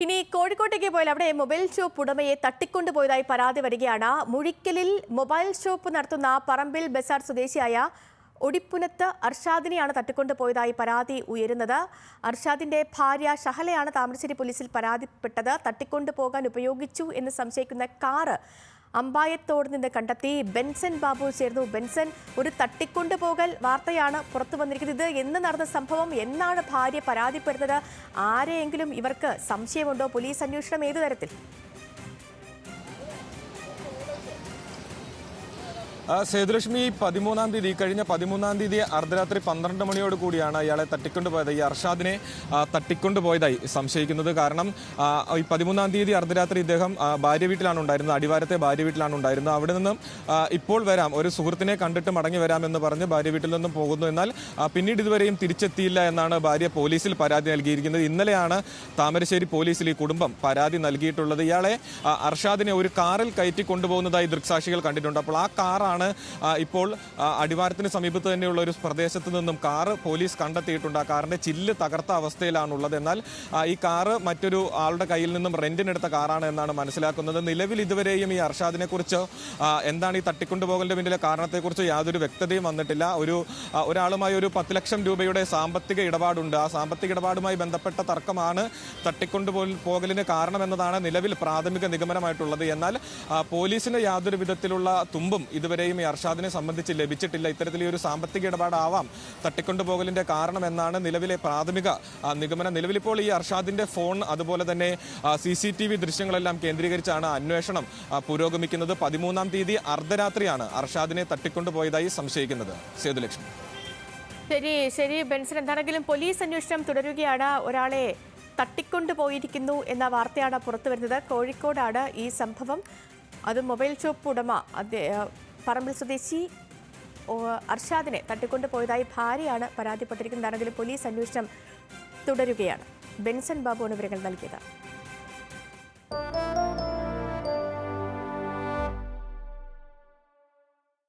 ഇനി കോഴിക്കോട്ടേക്ക് പോയാൽ അവിടെ മൊബൈൽ ഷോപ്പ് ഉടമയെ തട്ടിക്കൊണ്ടുപോയതായി പരാതി വരികയാണ്. മുഴിക്കലിൽ മൊബൈൽ ഷോപ്പ് നടത്തുന്ന പറമ്പിൽ ബസാർ സ്വദേശിയായ ഒടിപ്പുനത്ത് അർഷാദിനെയാണ് തട്ടിക്കൊണ്ടുപോയതായി പരാതി ഉയരുന്നത്. അർഷാദിന്റെ ഭാര്യ ഷഹലയാണ് താമരശ്ശേരി പോലീസിൽ പരാതിപ്പെട്ടത്. തട്ടിക്കൊണ്ടുപോകാൻ ഉപയോഗിച്ചു എന്ന് സംശയിക്കുന്ന കാറ് അമ്പായത്തോട് നിന്ന് കണ്ടെത്തി. ബെൻസൻ ബാബു ചേർന്നു. ബെൻസൻ, ഒരു തട്ടിക്കൊണ്ടുപോകൽ വാർത്തയാണ് പുറത്തു വന്നിരിക്കുന്നത്. എന്ന് നടന്ന സംഭവം, എന്നാണ് ഭാര്യ പരാതിപ്പെടുന്നത്? ആരെയെങ്കിലും ഇവർക്ക് സംശയമുണ്ടോ? പോലീസ് അന്വേഷണം ഏതു തരത്തിൽ? സേതുലക്ഷ്മി, കഴിഞ്ഞ 13-ാം തീയതി അർദ്ധരാത്രി 12 മണിയോട് കൂടിയാണ് ഇയാളെ തട്ടിക്കൊണ്ടുപോയത്. ഈ അർഷാദിനെ തട്ടിക്കൊണ്ടുപോയതായി സംശയിക്കുന്നത്. കാരണം ഈ 13-ാം തീയതി അർദ്ധരാത്രി ഇദ്ദേഹം ഭാര്യ വീട്ടിലാണ് ഉണ്ടായിരുന്നത്, അടിവാരത്തെ ഭാര്യ വീട്ടിലാണ് ഉണ്ടായിരുന്നത്. അവിടെ നിന്നും ഇപ്പോൾ വരാം, ഒരു സുഹൃത്തിനെ കണ്ടിട്ട് മടങ്ങി വരാമെന്ന് പറഞ്ഞ് ഭാര്യ വീട്ടിൽ നിന്നും പോകുന്നു. എന്നാൽ പിന്നീട് ഇതുവരെയും തിരിച്ചെത്തിയില്ല എന്നാണ് ഭാര്യ പോലീസിൽ പരാതി നൽകിയിരിക്കുന്നത്. ഇന്നലെയാണ് താമരശ്ശേരി പോലീസിൽ ഈ കുടുംബം പരാതി നൽകിയിട്ടുള്ളത്. ഇയാളെ അർഷാദിനെ ഒരു കാറിൽ കയറ്റി കൊണ്ടുപോകുന്നതായി ദൃക്സാക്ഷികൾ കണ്ടിട്ടുണ്ട്. അപ്പോൾ ആ കാറാണ് ഇപ്പോൾ അടിവാരത്തിന് സമീപത്ത് തന്നെയുള്ള ഒരു പ്രദേശത്ത് നിന്നും കാറ് പോലീസ് കണ്ടെത്തിയിട്ടുണ്ട്. ആ കാറിന്റെ ചില്ല് തകർത്ത അവസ്ഥയിലാണുള്ളത്. എന്നാൽ ഈ കാറ് മറ്റൊരു ആളുടെ കയ്യിൽ നിന്നും റെന്റിനെടുത്ത കാറാണ് എന്നാണ് മനസ്സിലാക്കുന്നത്. നിലവിൽ ഇതുവരെയും ഈ അർഷാദിനെ കുറിച്ച് എന്താണ് ഈ തട്ടിക്കൊണ്ടുപോകലിന്റെ പിന്നിലെ കാരണത്തെക്കുറിച്ച് യാതൊരു വ്യക്തതയും വന്നിട്ടില്ല. ഒരാളുമായി ഒരു 10 ലക്ഷം രൂപയുടെ സാമ്പത്തിക ഇടപാടുണ്ട്. ആ സാമ്പത്തിക ഇടപാടുമായി ബന്ധപ്പെട്ട തർക്കമാണ് തട്ടിക്കൊണ്ടുപോകലിന് കാരണമെന്നതാണ് നിലവിൽ പ്രാഥമിക നിഗമനമായിട്ടുള്ളത്. എന്നാൽ പോലീസിന് യാതൊരു വിധത്തിലുള്ള തുമ്പും ഇതുവരെയും ഈ അർഷാദിനെ സംബന്ധിച്ച് ലഭിച്ചിട്ടില്ല. ഇത്തരത്തിലെ ഒരു സാമ്പത്തിക ഇടപാടാവാം തട്ടിക്കൊണ്ടുപോകലിന്റെ കാരണം എന്നാണ് നിലവിലെ പ്രാഥമിക നിഗമനം. നിലവിലിപ്പോൾ ഈ അർഷാദിന്റെ ഫോൺ, അതുപോലെ തന്നെ CCTV ദൃശ്യങ്ങളെല്ലാം കേന്ദ്രീകരിച്ചാണ് അന്വേഷണം പുരോഗമിക്കുന്നത്. 13-ാം തീയതി അർദ്ധരാത്രിയാണ് അർഷാദിനെ തട്ടിക്കൊണ്ടുപോയതായി സംശയിക്കുന്നത്. സേതുലക്ഷ്മി. ശരി ബെൻസൻ, എന്താണെങ്കിലും പോലീസ് അന്വേഷണം തുടരുകയാണ്. ഒരാളെ തട്ടിക്കൊണ്ടുപോയിരിക്കുന്നു എന്ന വാർത്തയാണ് പുറത്തു വരുന്നത്. കോഴിക്കോടാണ് ഈ സംഭവം. അത് മൊബൈൽ ഷോപ്പ് ഉടമ പറമ്പിൽ സ്വദേശി അർഷാദിനെ തട്ടിക്കൊണ്ടുപോയതായി ഭാര്യയാണ് പരാതിപ്പെട്ടിരിക്കുന്നതാണെങ്കിലും പോലീസ് അന്വേഷണം തുടരുകയാണ്. ബെൻസൻ ബാബുവാണ് വിവരങ്ങൾ നൽകിയത്.